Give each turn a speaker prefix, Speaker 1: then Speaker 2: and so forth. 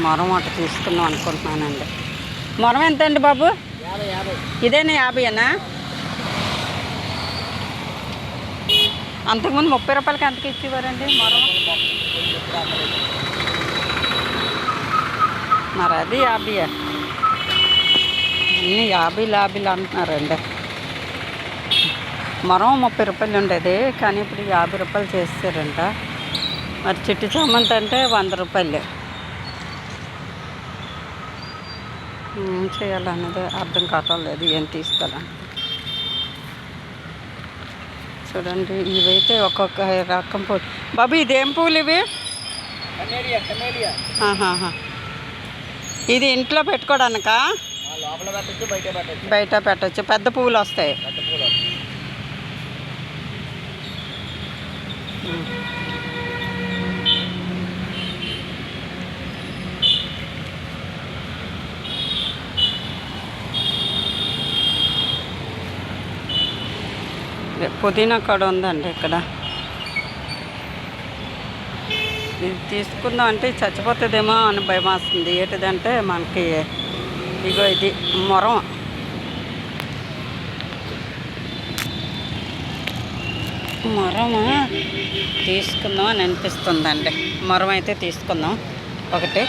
Speaker 1: మొరం ఒకటి తీసుకుందాం అనుకుంటున్నానండి. మొరం ఎంత అండి బాబు? ఇదేనా 50 అంతకుముందు 30 రూపాయలకి ఎంతకి ఇచ్చేవారండి మొరం? మరి అది 50 అన్నీ 50 అంటున్నారండి. మొరం 30 రూపాయలు ఉండేది, కానీ ఇప్పుడు 50 రూపాయలు చేస్తారంట. మరి చిట్టి చామంతి అంటే 100 రూపాయలు. ఏం చేయాలన్నది అర్థం కావటం లేదు, ఏం తీసుకోవాలని. చూడండి, ఇవైతే ఒక్కొక్క రకం పూలు. బాబు ఇదేం పూలు ఇవి? ఇది ఇంట్లో పెట్టుకోవడానికా? బయట పెట్టచ్చు. పెద్ద పువ్వులు వస్తాయి. పుదీనా కూడా ఉందండి ఇక్కడ. ఇది తీసుకుందాం అంటే చచ్చిపోతుందేమో అని భయం వస్తుంది. ఏంటిదంటే మనకి ఇగో ఇది మొరం. తీసుకుందాం అని అనిపిస్తుందండి. మొరం అయితే తీసుకుందాం ఒకటి.